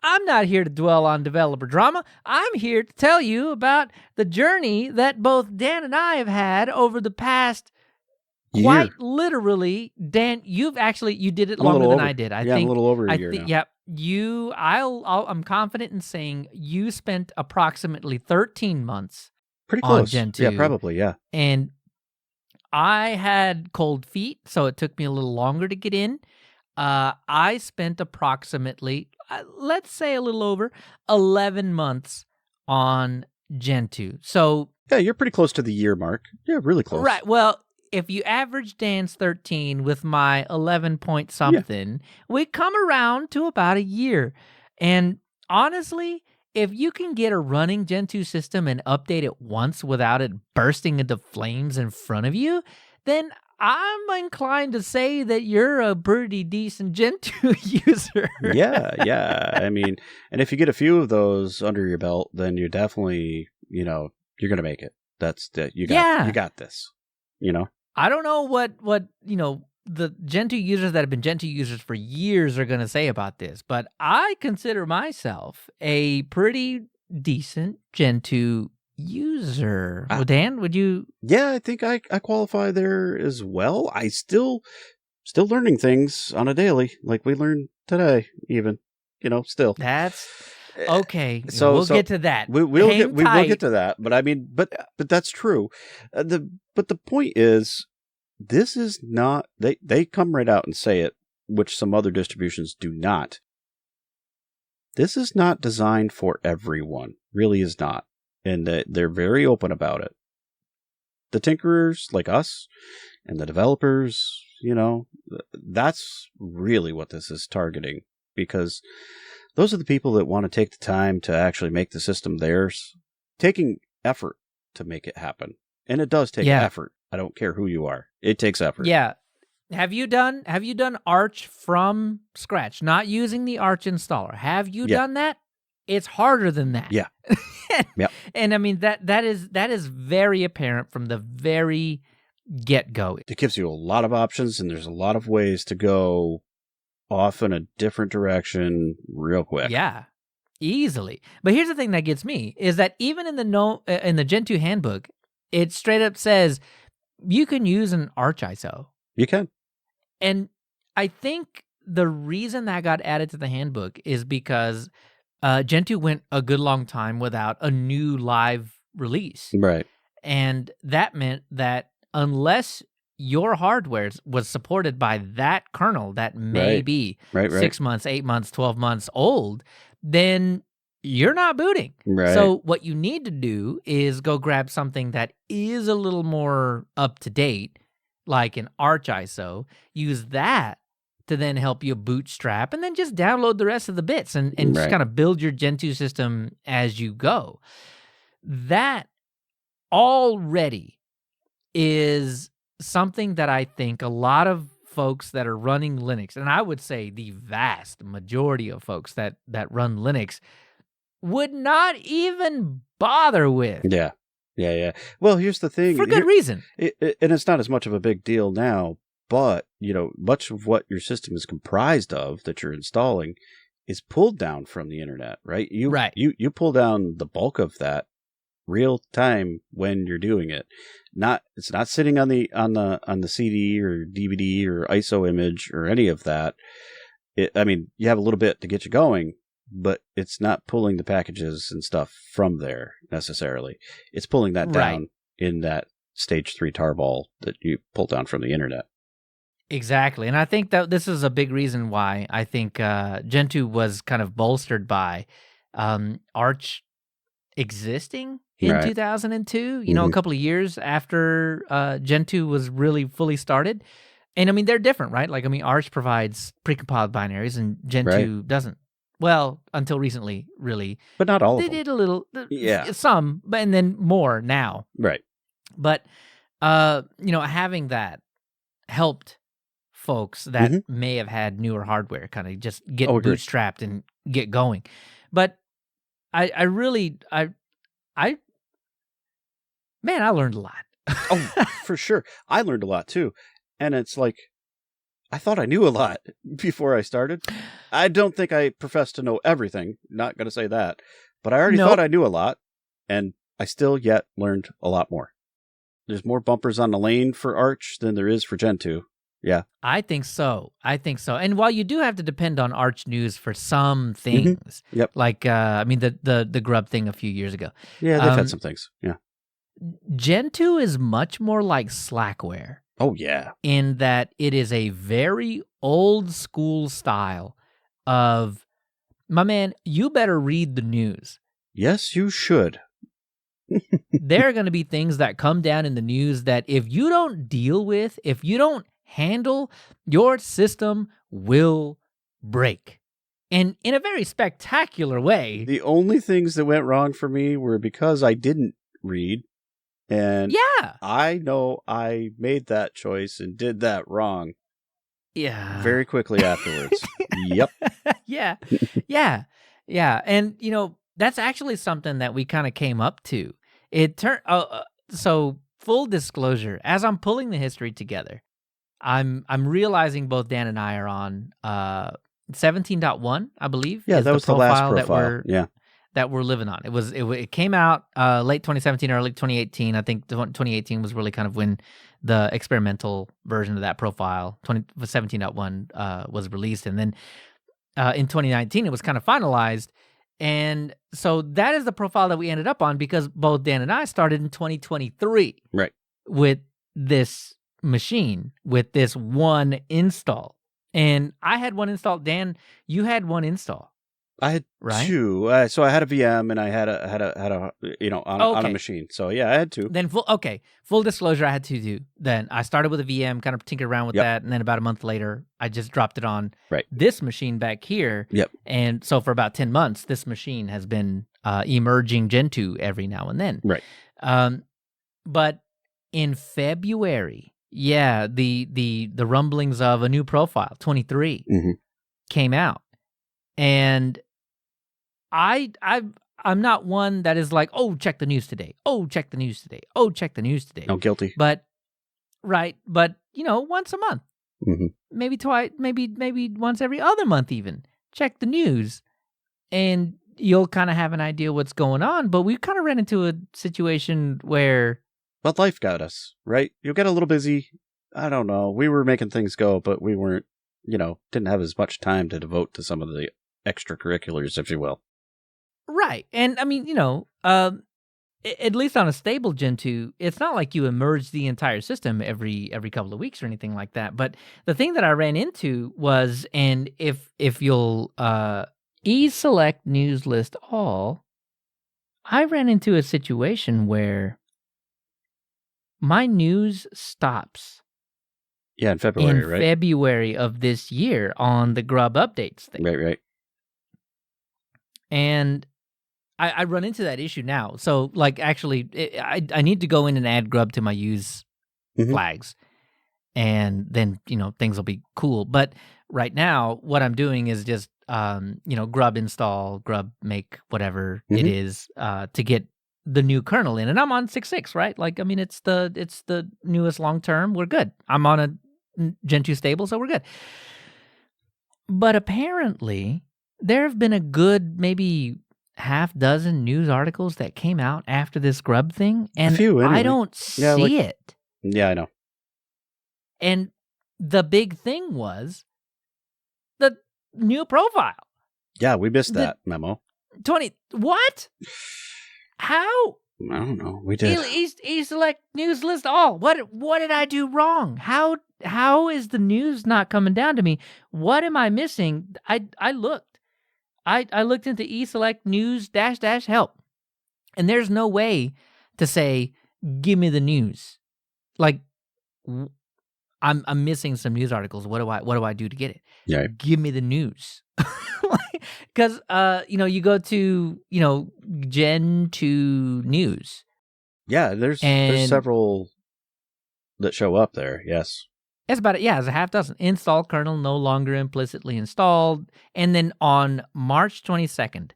I'm not here to dwell on developer drama. I'm here to tell you about the journey that both Dan and I have had over the past quite literally. Dan, you did it longer than I did. I think I'm a little over a year now. Yeah, I'm confident in saying you spent approximately 13 months pretty close on Gentoo. Yeah, probably, yeah. And I had cold feet, so it took me a little longer to get in. I spent approximately, let's say a little over 11 months on Gentoo. So yeah, you're pretty close to the year mark. Yeah, really close. Right. Well, if you average Dan's 13 with my 11 point something, we come around to about a year. And honestly, if you can get a running Gentoo system and update it once without it bursting into flames in front of you, then I'm inclined to say that you're a pretty decent Gentoo user. Yeah. I mean, and if you get a few of those under your belt, then you're definitely, you're going to make it. You got this, I don't know what the Gentoo users that have been Gentoo users for years are going to say about this, but I consider myself a pretty decent Gentoo user. Well, Dan, would you? Yeah, I think I qualify there as well. I still learning things on a daily, like we learned today, even, still. That's okay. So we'll get to that. We will get to that. But I mean, but that's true. But the point is, this is not. They come right out and say it, which some other distributions do not. This is not designed for everyone. Really is not. And they're very open about it. The tinkerers like us and the developers, that's really what this is targeting, because those are the people that want to take the time to actually make the system theirs, taking effort to make it happen. And it does take effort. I don't care who you are. It takes effort. Yeah. Have you done Arch from scratch, not using the Arch installer? Have you done that? It's harder than that. Yeah. And I mean that is very apparent from the very get-go. It gives you a lot of options, and there's a lot of ways to go off in a different direction real quick. Yeah, easily. But here's the thing that gets me is that even in the Gentoo handbook, it straight up says you can use an Arch ISO. You can. And I think the reason that got added to the handbook is because Gentoo went a good long time without a new live release. Right. And that meant that unless your hardware was supported by that kernel that may be 6 months, 8 months, 12 months old, then you're not booting. Right. So what you need to do is go grab something that is a little more up to date, like an Arch ISO, use that to then help you bootstrap, and then just download the rest of the bits and just kind of build your Gentoo system as you go. That already is something that I think a lot of folks that are running Linux, and I would say the vast majority of folks that run Linux, would not even bother with. Yeah. Well, here's the thing. For good reason. And it's not as much of a big deal now, but, much of what your system is comprised of that you're installing is pulled down from the internet, right? You pull down the bulk of that real time when you're doing it. It's not sitting on the CD or DVD or ISO image or any of that. You have a little bit to get you going, but it's not pulling the packages and stuff from there necessarily. It's pulling that down in that stage 3 tarball that you pull down from the internet. Exactly. And I think that this is a big reason why I think Gentoo was kind of bolstered by Arch existing in 2002, a couple of years after Gentoo was really fully started. And they're different, right? Arch provides precompiled binaries and Gentoo doesn't. Well, until recently, really. But not all of them. They did a little, some, and then more now. Right. But, having that helped folks that may have had newer hardware kind of just get bootstrapped and get going. But I learned a lot. Oh, for sure. I learned a lot too. And it's like, I thought I knew a lot before I started. I don't think I profess to know everything. Not going to say that. But I already thought I knew a lot, and I still yet learned a lot more. There's more bumpers on the lane for Arch than there is for Gentoo. Yeah. I think so. And while you do have to depend on Arch News for some things, Yep. like, the Grub thing a few years ago. Yeah, they've had some things. Yeah. Gentoo is much more like Slackware. Oh, yeah. In that it is a very old school style of, my man, you better read the news. Yes, you should. There are going to be things that come down in the news that if you don't deal with, if you don't handle, your system will break. And in a very spectacular way. The only things that went wrong for me were because I didn't read. And yeah, I know I made that choice and did that wrong. Yeah. Very quickly afterwards. Yep. Yeah. Yeah. And, that's actually something that we kind of came up to. It turned so full disclosure, as I'm pulling the history together, I'm realizing both Dan and I are on 17.1, I believe. Yeah, that was the last profile. That we're living on. It came out late 2017, early 2018. I think 2018 was really kind of when the experimental version of that profile, 17.1, was released. And then in 2019, it was kind of finalized. And so that is the profile that we ended up on because both Dan and I started in 2023. Right. With this machine, with this one install. And I had one install. Dan, you had one install. I had two. So I had a VM and I had a on a machine. So yeah, I had two. Then full disclosure, I had two too. Then I started with a VM, kind of tinkered around with that, and then about a month later, I just dropped it on this machine back here. Yep. And so for about 10 months, this machine has been emerging Gentoo every now and then. Right. But in February, the rumblings of a new profile, 23, came out, and I'm not one that is like, oh, check the news today. Oh, check the news today. Oh, check the news today. No, guilty. But once a month, maybe twice, maybe once every other month, even check the news, and you'll kind of have an idea what's going on. But we kind of ran into a situation where, but life got us right. You'll get a little busy. I don't know. We were making things go, but we weren't. Didn't have as much time to devote to some of the extracurriculars, if you will. Right. And I mean, at least on a stable Gentoo, it's not like you emerge the entire system every couple of weeks or anything like that. But the thing that I ran into was, and if you'll select news list all, I ran into a situation where my news stops. Yeah, in February, right? In February of this year on the Grub updates thing. Right. And I run into that issue now. So, actually, I need to go in and add Grub to my use flags. And then, things will be cool. But right now, what I'm doing is just, Grub install, Grub make whatever it is to get the new kernel in. And I'm on 6.6, right? It's the newest long term. We're good. I'm on a Gentoo stable, so we're good. But apparently, there have been a good maybe half dozen news articles that came out after this Grub thing, and a few, anyway. I don't see it. Yeah, I know. And the big thing was the new profile. Yeah, we missed that memo. What? How? I don't know. We did. Select news list all. What did I do wrong? How is the news not coming down to me? What am I missing? I looked. I looked into select news -- help, and there's no way to say, give me the news. I'm missing some news articles. What do I do to get it? Yeah. Give me the news. Because you go to Gentoo news. Yeah, there's several that show up there. Yes. That's about it. Yeah, it's a half dozen. Install kernel no longer implicitly installed. And then on March 22nd,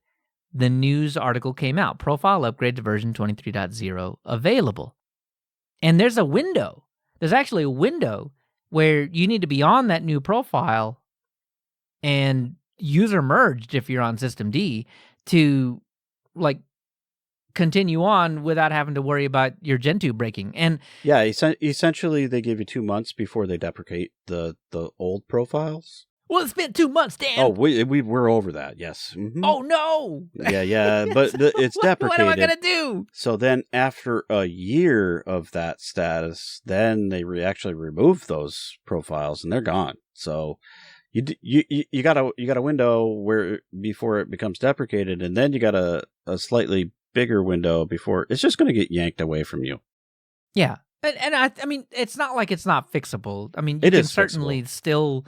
the news article came out. Profile upgrade to version 23.0 available. And there's a window. There's actually a window where you need to be on that new profile and user merged if you're on system D to like continue on without having to worry about your Gentoo breaking. And yeah, essentially they give you 2 months before they deprecate the old profiles. well, it's been 2 months, Dan. Oh, we're over that. Yes. Mm-hmm. Oh no. Yeah, but it's deprecated. What am I gonna do? So then, after a year of that status, then they actually remove those profiles, and they're gone. So you got a window where before it becomes deprecated, and then you got a slightly bigger window before it's just going to get yanked away from you. Yeah, and I mean, it's not like it's not fixable. I mean, you It can is certainly fixable. still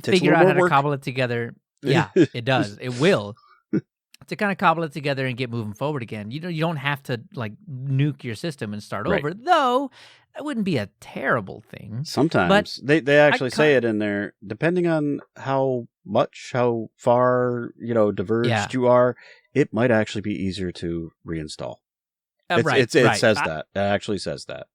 Takes figure a out little how more to work. cobble it together. Yeah, it does. It will. To kind of cobble it together and get moving forward again. You don't have to like nuke your system and start Right. over, though. That wouldn't be a terrible thing. Sometimes But they actually say it in there, depending on how far diverged you are, it might actually be easier to reinstall. Right. It says that. It actually says that.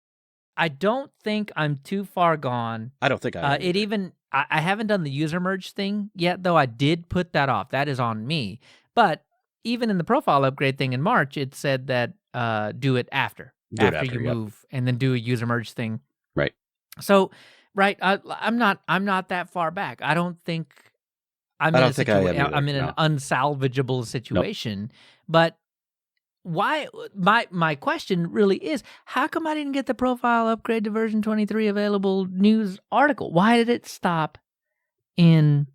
I don't think I'm too far gone. I don't think I am. I haven't done the user merge thing yet, though. I did put that off. That is on me. But even in the profile upgrade thing in March, it said that do it after you move, and then do a user merge thing. Right. So, right, I'm not that far back. I don't think I'm in an unsalvageable situation. Nope. But why? My question really is, how come I didn't get the profile upgrade to version 23 available news article? Why did it stop in?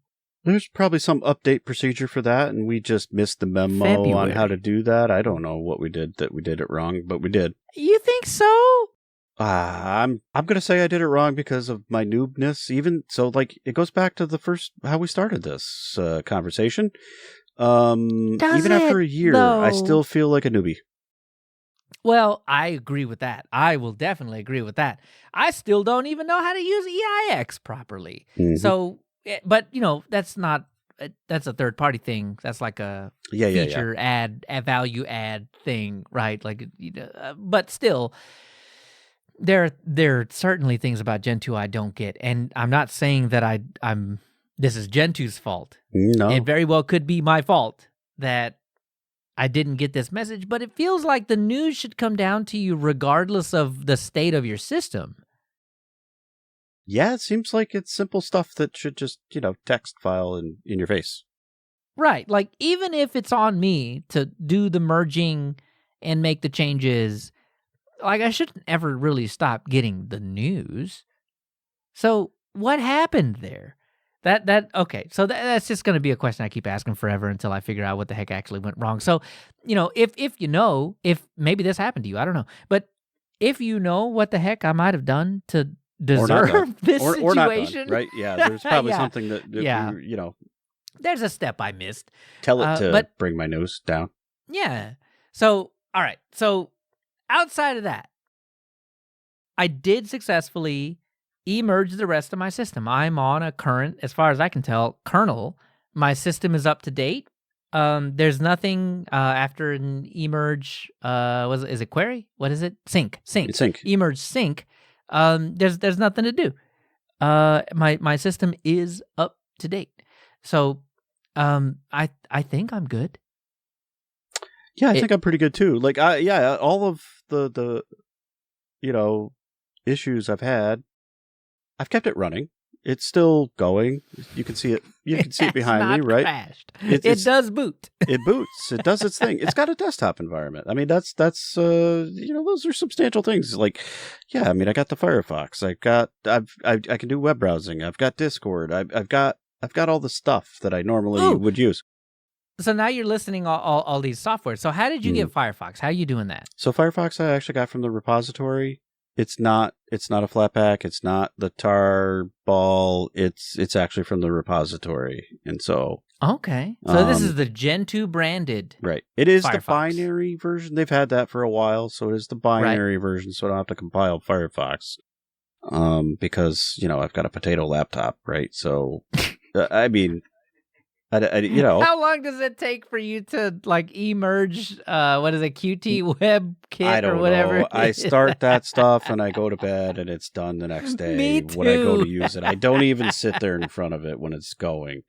There's probably some update procedure for that, and we just missed the memo February. on how to do that. I don't know what we did it wrong, but we did. You think so? I'm gonna say I did it wrong because of my noobness. Even so, like it goes back to the first how we started this conversation. Even after a year, though? I still feel like a newbie. Well, I agree with that. I will definitely agree with that. I still don't even know how to use EIX properly. Mm-hmm. So, but that's a third party thing. That's like a feature add, a value add thing, right? Like, but still, there are certainly things about Gentoo I don't get, and I'm not saying that this is Gentoo's fault. No. It very well could be my fault that I didn't get this message, but it feels like the news should come down to you regardless of the state of your system. Yeah, it seems like it's simple stuff that should just, text file in your face. Right. Like, even if it's on me to do the merging and make the changes, like, I shouldn't ever really stop getting the news. So what happened there? Okay, so that's just going to be a question I keep asking forever until I figure out what the heck actually went wrong. So, if maybe this happened to you, I don't know. But if you know what the heck I might have done to deserve this situation. Or not done, right? Yeah, there's probably something that there's a step I missed. Tell it to bring my nose down. Yeah. So, all right. So, outside of that, I did successfully emerge the rest of my system. I'm on a current, as far as I can tell, kernel. My system is up to date. There's nothing after an emerge. Is it query? What is it? Sync. Emerge sync. There's nothing to do. My system is up to date. So, I think I'm good. Yeah, I think I'm pretty good too. Like, all of the issues I've had, I've kept it running. It's still going. You can see it. You can see it behind me, right? Crashed. It does boot. It boots. It does its thing. It's got a desktop environment. I mean, that's those are substantial things. Like, yeah, I mean, I got the Firefox. I can do web browsing. I've got Discord. I've got all the stuff that I normally would use. So now you're listening all these software. So how did you get Firefox? How are you doing that? So Firefox I actually got from the repository. It's not a Flatpak. It's not the tarball. It's actually from the repository. And so okay. So this is the Gentoo branded. Right. It is Firefox. The binary version. They've had that for a while, so it is the binary version, so I don't have to compile Firefox. Because, I've got a potato laptop, right? So I mean How long does it take for you to like emerge? What is it, Qt Web Kit I don't or whatever? know. I start that stuff and I go to bed and it's done the next day. Me When I go to too. use it, I don't even sit there in front of it when it's going,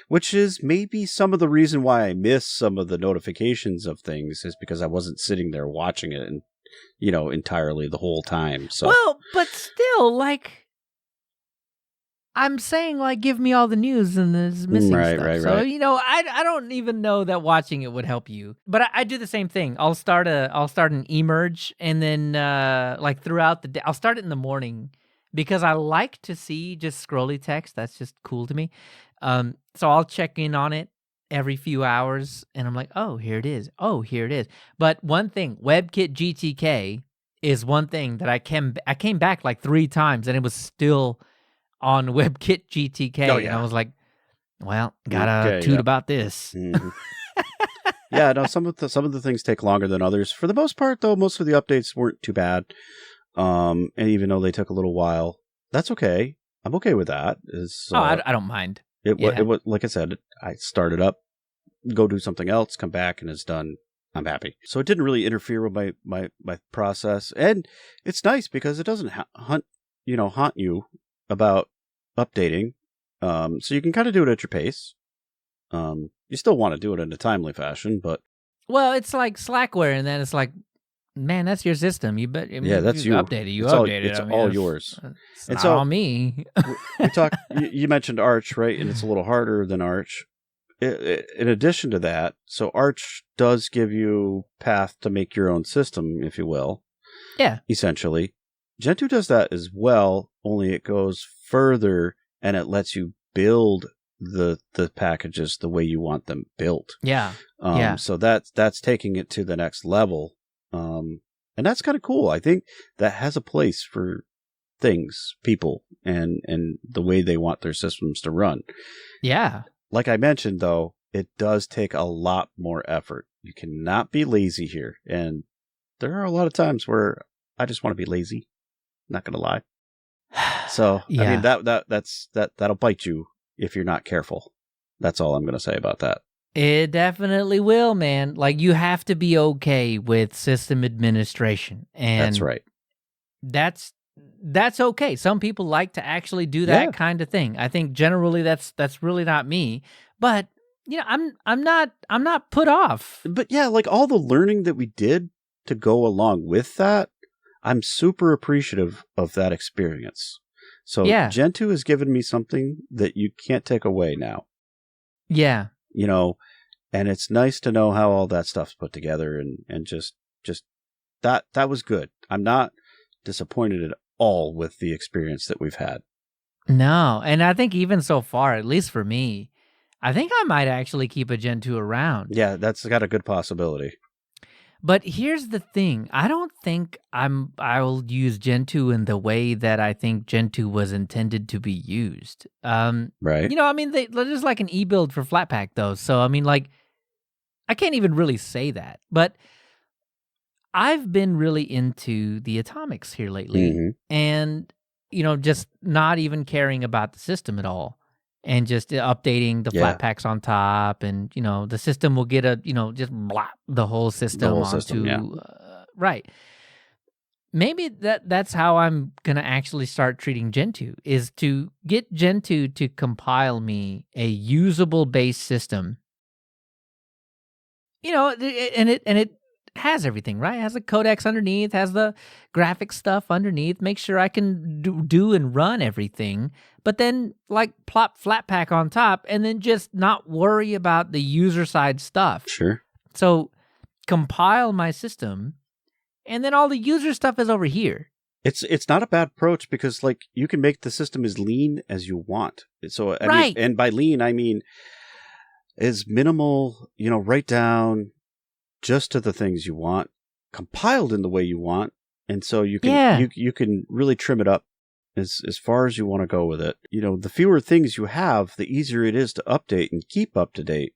which is maybe some of the reason why I miss some of the notifications of things is because I wasn't sitting there watching it and entirely the whole time. So Well, but still, like, I'm saying, like, give me all the news and there's missing stuff. Right. So, I don't even know that watching it would help you. But I do the same thing. I'll start an emerge and then like throughout the day, I'll start it in the morning because I like to see just scrolly text. That's just cool to me. So I'll check in on it every few hours and I'm like, oh, here it is. Oh, here it is. But one thing, WebKit GTK is one thing that I came back like 3 times and it was still on WebKit GTK. Oh, yeah. And I was like, well, gotta toot about this. Mm-hmm. Yeah, no, some of the things take longer than others. For the most part, though, most of the updates weren't too bad. And even though they took a little while, that's okay. I'm okay with that. I don't mind. It was like I said, I started up, go do something else, come back, and it's done. I'm happy. So it didn't really interfere with my process, and it's nice because it doesn't haunt you about updating. So you can kind of do it at your pace. You still want to do it in a timely fashion, but it's like Slackware, and then it's like, man, that's your system. You bet. That's you. Update it. You it's update all, it. It's all yours. It's not on me. We talked. You mentioned Arch, right? And it's a little harder than Arch. In addition to that, so Arch does give you path to make your own system, if you will. Yeah. Essentially. Gentoo does that as well, only it goes further and it lets you build the packages the way you want them built. Yeah. So that's taking it to the next level. And that's kind of cool. I think that has a place for things, people, and the way they want their systems to run. Yeah. Like I mentioned, though, it does take a lot more effort. You cannot be lazy here. And there are a lot of times where I just want to be lazy. Not going to lie. So, yeah. I mean, that'll bite you if you're not careful. That's all I'm going to say about that. It definitely will, man. Like, you have to be okay with system administration. And that's right. That's okay. Some people like to actually do that kind of thing. I think generally that's really not me. But I'm not put off. But yeah, like all the learning that we did to go along with that, I'm super appreciative of that experience. So Gentoo has given me something that you can't take away now. Yeah. And it's nice to know how all that stuff's put together and just that was good. I'm not disappointed at all with the experience that we've had. No, and I think even so far, at least for me, I think I might actually keep a Gentoo around. Yeah, that's got a good possibility. But here's the thing. I don't think I will use Gentoo in the way that I think Gentoo was intended to be used. Right. I mean, they're just like an e-build for Flatpak, though. So, I mean, like, I can't even really say that. But I've been really into the atomics here lately. And, just not even caring about the system at all. And just updating the Flatpaks on top, and the system will get just blah, the whole system onto right. Maybe that's how I'm gonna actually start treating Gentoo, is to get Gentoo to compile me a usable base system. And it has everything, right? It has the codecs underneath, has the graphic stuff underneath, make sure I can do and run everything, but then like plop Flatpak on top and then just not worry about the user side stuff. Sure. So compile my system and then all the user stuff is over here. It's not a bad approach because like you can make the system as lean as you want. So I mean, and by lean I mean as minimal, write down just to the things you want, compiled in the way you want, and so you can you can really trim it up as far as you want to go with it. The fewer things you have, the easier it is to update and keep up to date.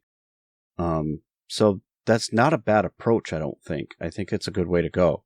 So that's not a bad approach, I don't think. I think it's a good way to go.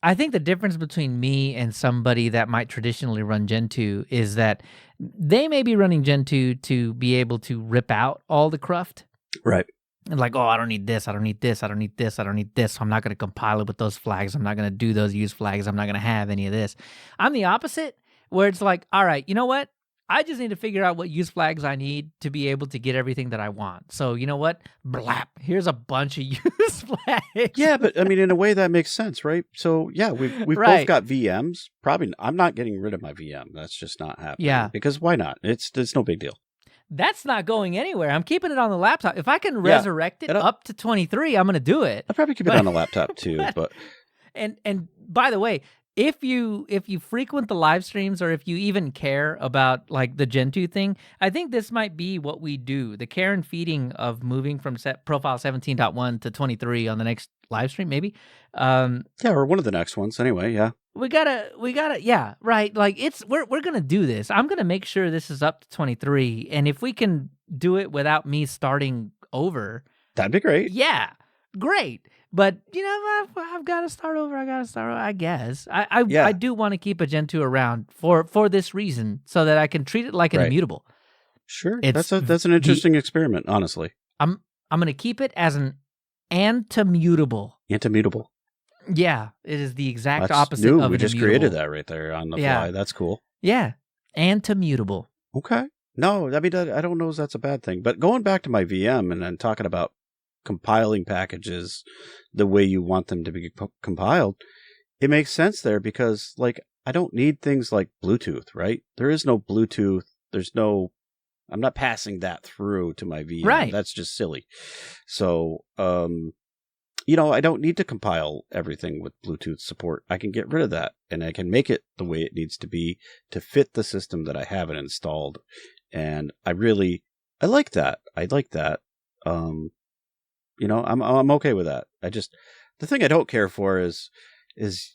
I think the difference between me and somebody that might traditionally run Gentoo is that they may be running Gentoo to be able to rip out all the cruft. Right. And like, oh, I don't need this, I don't need this, I don't need this, I don't need this. So I'm not going to compile it with those flags. I'm not going to do those use flags. I'm not going to have any of this. I'm the opposite, where it's like, all right, you know what? I just need to figure out what use flags I need to be able to get everything that I want. So you know what? Blap. Here's a bunch of use flags. Yeah, but I mean, in a way that makes sense, right? So yeah, we've Right. both got VMs. Probably, I'm not getting rid of my VM. That's just not happening. Yeah. Because why not? It's no big deal. That's not going anywhere. I'm keeping it on the laptop. If I can resurrect it up to 23, I'm going to do it. I'll probably keep it on the laptop too. But and by the way, if you frequent the live streams, or if you even care about like the Gentoo thing, I think this might be what we do. The care and feeding of moving from profile 17.1 to 23 on the next live stream, maybe. Yeah, or one of the next ones anyway. Yeah. We gotta, yeah, right. Like we're gonna do this. I'm gonna make sure this is up to 23, and if we can do it without me starting over, that'd be great. Yeah, great. But you know, I've got to start over. I guess I do want to keep a Gentoo around for this reason, so that I can treat it like an immutable. Sure, that's an interesting experiment. Honestly, I'm gonna keep it as an antimutable. Antimutable. Yeah, it is the exact That's opposite new. of We an just immutable. created that right there on the fly. That's cool. Yeah, antimutable. Okay. No, I mean, I don't know if that's a bad thing. But going back to my VM and then talking about compiling packages the way you want them to be compiled, it makes sense there because, like, I don't need things like Bluetooth, right? There is no Bluetooth. I'm not passing that through to my VM. Right. That's just silly. So, you know, I don't need to compile everything with Bluetooth support. I can get rid of that, and I can make it the way it needs to be to fit the system that I have it installed. And I like that. I like that. You know, I'm okay with that. The thing I don't care for is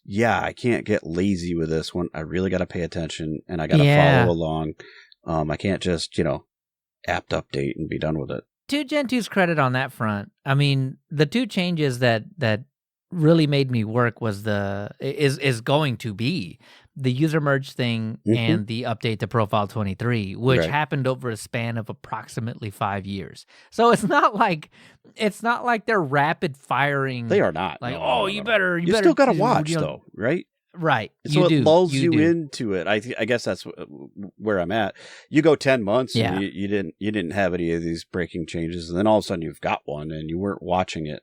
I can't get lazy with this one. I really got to pay attention, and I got to follow along. I can't just, apt update and be done with it. To Gentoo's credit on that front, I mean, the two changes that really made me work was is going to be the user merge thing and the update to profile 23, which happened over a span of approximately 5 years. So it's not like they're rapid firing. They are not. Like, no. You better still got to watch though, right? Right. So it lulls you into it. I guess that's where I'm at. You go 10 months and you didn't have any of these breaking changes, and then all of a sudden you've got one and you weren't watching it.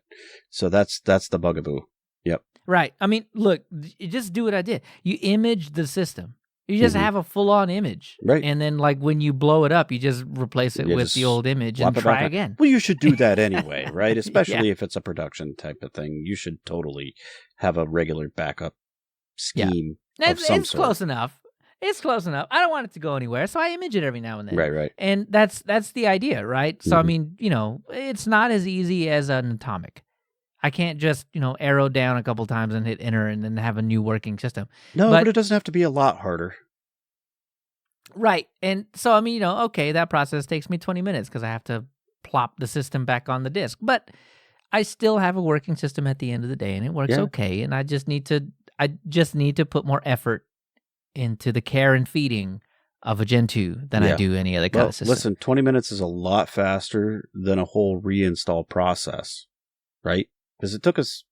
So that's the bugaboo. Yep. Right. I mean, look, you just do what I did. You image the system. You just have a full-on image. Right. And then, like, when you blow it up, you just replace it with the old image and try again. Well, you should do that anyway, right? Especially if it's a production type of thing. You should totally have a regular backup scheme of some it's sort. Close enough. It's close enough. I don't want it to go anywhere, so I image it every now and then. Right. And that's the idea, right? So, I mean, it's not as easy as an atomic. I can't just, arrow down a couple times and hit enter and then have a new working system. No, but it doesn't have to be a lot harder. Right. And so, I mean, okay, that process takes me 20 minutes because I have to plop the system back on the disk. But I still have a working system at the end of the day, and it works okay. And I just need to put more effort into the care and feeding of a Gentoo than I do any other kind of system. Listen, 20 minutes is a lot faster than a whole reinstall process, right? Because it took us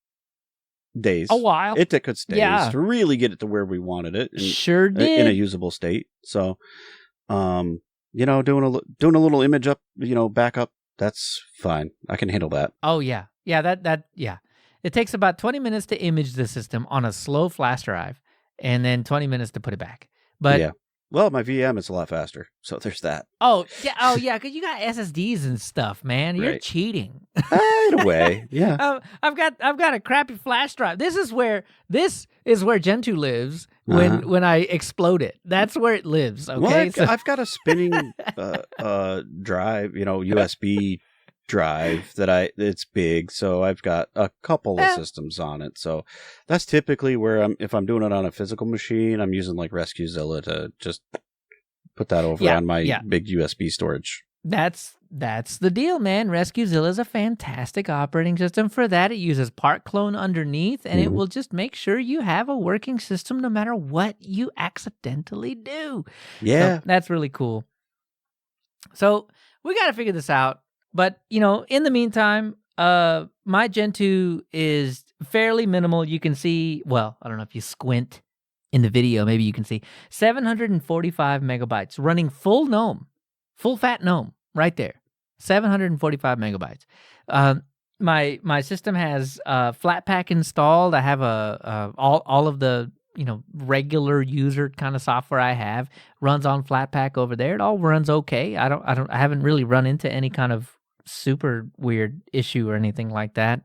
days. A while. It took us days to really get it to where we wanted it. Sure did. In a usable state. So, doing a little image up, backup, that's fine. I can handle that. Oh, yeah. Yeah, It takes about 20 minutes to image the system on a slow flash drive, and then 20 minutes to put it back. But well, my VM is a lot faster, so there's that. Oh yeah, because you got SSDs and stuff, man. You're cheating. In a way, yeah. I've got a crappy flash drive. This is where Gentoo lives when I explode it. That's where it lives. Okay, well, I've got a spinning drive, USB drive it's big, so I've got a couple of systems on it. So that's typically where if I'm doing it on a physical machine, I'm using like RescueZilla to just put that over on my big USB storage. That's that's the deal, man. RescueZilla is a fantastic operating system for that. It uses part clone underneath, and it will just make sure you have a working system no matter what you accidentally do. Yeah. So that's really cool. So we got to figure this out. But, in the meantime, my Gentoo is fairly minimal. You can see, well, I don't know if you squint in the video, maybe you can see 745 megabytes running full GNOME, full fat GNOME right there. 745 megabytes. My system has Flatpak installed. I have all of the regular user kind of software I have runs on Flatpak over there. It all runs okay. I haven't really run into any kind of super weird issue or anything like that.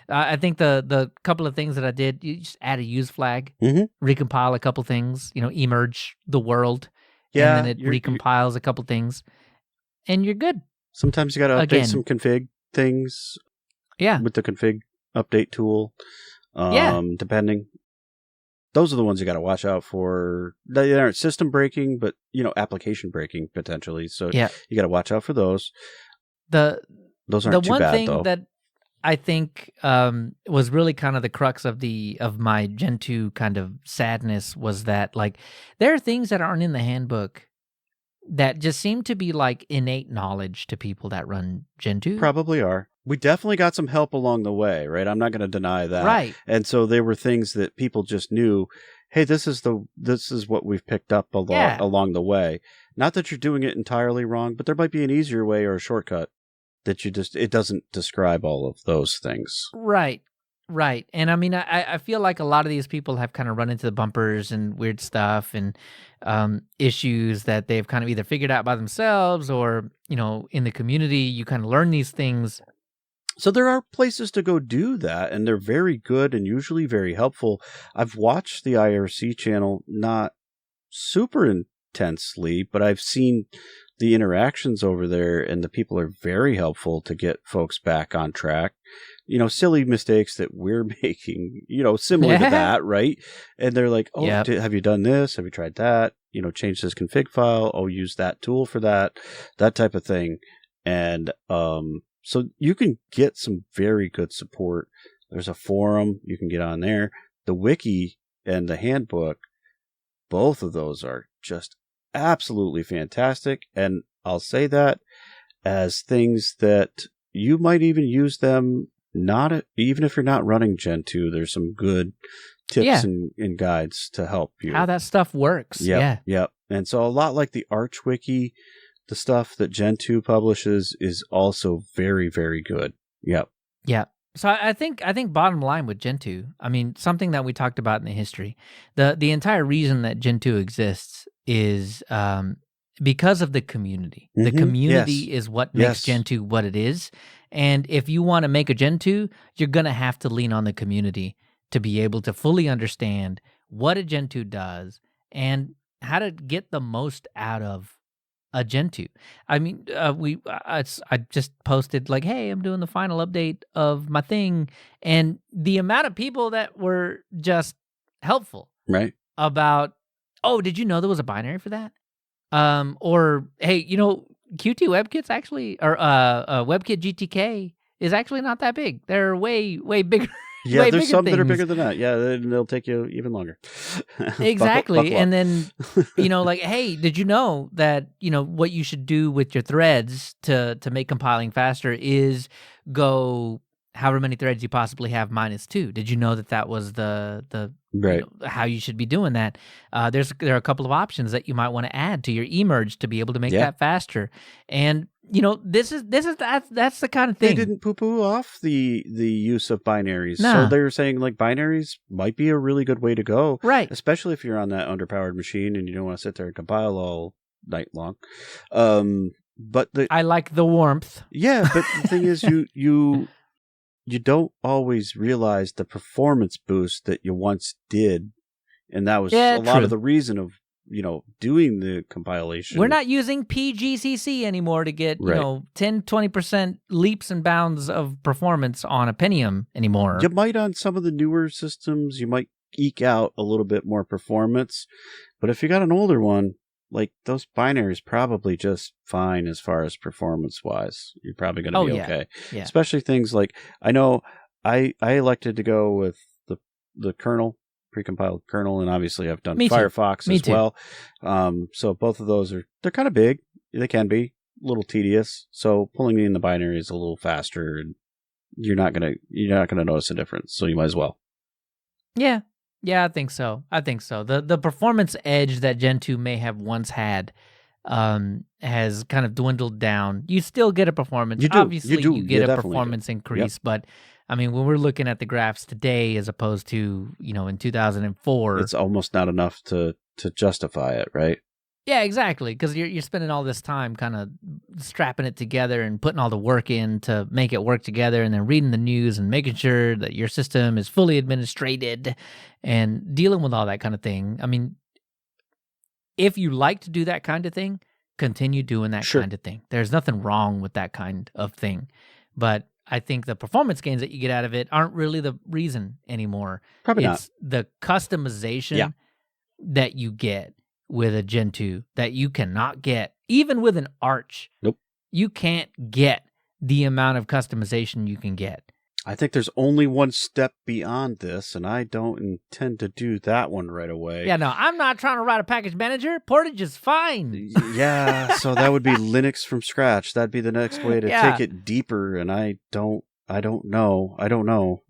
I think the couple of things that I did, you just add a use flag, recompile a couple things, emerge the world, and then it recompiles a couple things, and you're good. Sometimes you got to update some config things. Yeah. With the config update tool. Depending. Those are the ones you got to watch out for. They aren't system breaking, but application breaking potentially. So you got to watch out for those. Those aren't too bad, though. The one thing that I think was really kind of the crux of my Gentoo kind of sadness was that there are things that aren't in the handbook that just seem to be innate knowledge to people that run Gentoo. Probably are. We definitely got some help along the way, right? I'm not going to deny that. Right. And so there were things that people just knew, hey, this is what we've picked up along the way. Not that you're doing it entirely wrong, but there might be an easier way or a shortcut that it doesn't describe all of those things. Right. Right. And I mean, I feel like a lot of these people have kind of run into the bumpers and weird stuff and issues that they've kind of either figured out by themselves or, in the community, you kind of learn these things. So there are places to go do that, and they're very good and usually very helpful. I've watched the IRC channel, not super intensely, but I've seen the interactions over there, and the people are very helpful to get folks back on track. Silly mistakes that we're making, similar to that, right? And they're like, oh, have you done this? Have you tried that? Change this config file. Oh, use that tool for that type of thing. And so you can get some very good support. There's a forum. You can get on there. The wiki and the handbook, both of those are just absolutely fantastic. And I'll say that as things that you might even use them, even if you're not running Gentoo, there's some good tips and guides to help you. How that stuff works. Yep. And so a lot like the Arch Wiki, the stuff that Gentoo publishes is also very, very good. Yep. Yeah. So I think bottom line with Gentoo, I mean, something that we talked about in the history, the entire reason that Gentoo exists is because of the community. The community is what makes Gentoo what it is. And if you want to make a Gentoo, you're going to have to lean on the community to be able to fully understand what a Gentoo does and how to get the most out of a Gentoo. I mean, I just posted hey, I'm doing the final update of my thing, and the amount of people that were just helpful, right? About, oh, did you know there was a binary for that? Or hey, Qt WebKit's actually, or WebKit GTK is actually not that big. They're way bigger. Yeah, there's some that are bigger than that. Yeah, they'll take you even longer. Exactly. Buckle and then, hey, did you know that, what you should do with your threads to make compiling faster is go however many threads you possibly have -2. Did you know that was the right. How you should be doing that? There are a couple of options that you might want to add to your emerge to be able to make that faster. And that's the kind of thing. They didn't poo-poo off the use of binaries. No. So they were saying binaries might be a really good way to go. Right. Especially if you're on that underpowered machine and you don't want to sit there and compile all night long. But I like the warmth. Yeah, but the thing is you don't always realize the performance boost that you once did. And that was a lot of the reason of doing the compilation. We're not using PGCC anymore to get, 10-20% leaps and bounds of performance on a Pentium anymore. You might on some of the newer systems, you might eke out a little bit more performance. But if you got an older one, like those binaries probably just fine as far as performance wise. You're probably going to be okay. Yeah. Especially things like, I know I elected to go with the kernel, precompiled kernel, and obviously I've done Firefox as well. So both of those they're kind of big. They can be a little tedious. So pulling in the binary is a little faster, and you're not gonna notice a difference. So you might as well. Yeah, I think so. The performance edge that Gentoo may have once had has kind of dwindled down. You still get a performance. Obviously, you get a performance increase, but I mean, when we're looking at the graphs today as opposed to, in 2004, it's almost not enough to justify it, right? Yeah, exactly, because you're spending all this time kind of strapping it together and putting all the work in to make it work together, and then reading the news and making sure that your system is fully administrated and dealing with all that kind of thing. I mean, if you like to do that kind of thing, continue doing that kind of thing. There's nothing wrong with that kind of thing. But I think the performance gains that you get out of it aren't really the reason anymore. Probably it's the customization that you get with a Gentoo that you cannot get, even with an Arch. Nope. You can't get the amount of customization you can get. I think there's only one step beyond this, and I don't intend to do that one right away. Yeah, no, I'm not trying to write a package manager. Portage is fine. Yeah, so that would be Linux from scratch. That'd be the next way to take it deeper, and I don't know.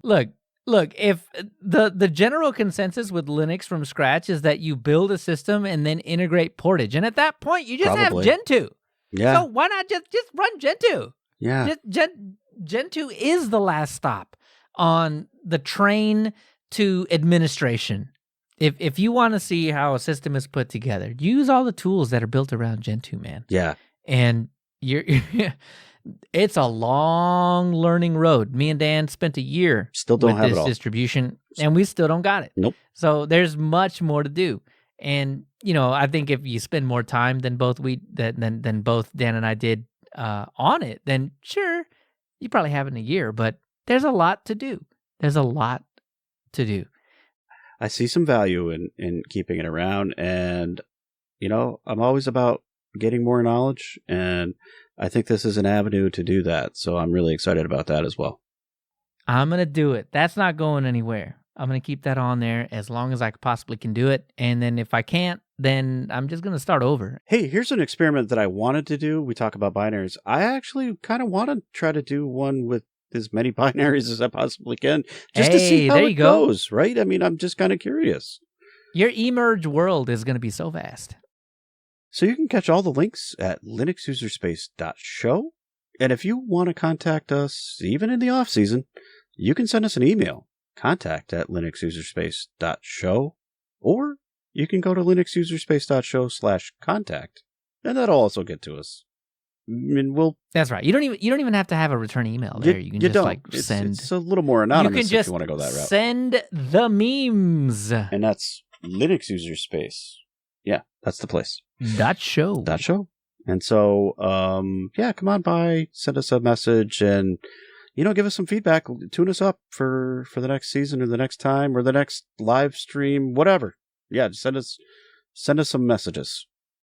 Look, if the general consensus with Linux from scratch is that you build a system and then integrate Portage, and at that point you just have Gentoo. Yeah. So why not just run Gentoo? Yeah. Gentoo is the last stop on the train to administration. If you want to see how a system is put together, use all the tools that are built around Gentoo, man. Yeah. And it's a long learning road. Me and Dan spent a year with this distribution, and we still don't got it. Nope. So there's much more to do. And I think if you spend more time than both Dan and I did on it, then sure, you probably have it in a year. But there's a lot to do. I see some value in keeping it around, and I'm always about getting more knowledge, and I think this is an avenue to do that. So I'm really excited about that as well. I'm going to do it. That's not going anywhere. I'm going to keep that on there as long as I possibly can do it. And then if I can't, then I'm just going to start over. Hey, here's an experiment that I wanted to do. We talk about binaries. I actually kind of want to try to do one with as many binaries as I possibly can, just to see how it goes, right? I mean, I'm just kind of curious. Your emerge world is going to be so vast. So you can catch all the links at linuxuserspace.show. And if you want to contact us, even in the off season, you can send us an email, contact@linuxuserspace.show, or you can go to linuxuserspace.show/contact, and that'll also get to us. And That's right. You don't even have to have a return email there. You can just send. It's a little more anonymous if you want to go that route. Send the memes. And that's Linux User Space. Yeah, that's the place. .show. And so, come on by, send us a message, and give us some feedback. Tune us up for the next season or the next time or the next live stream, whatever. Yeah, just send us some messages.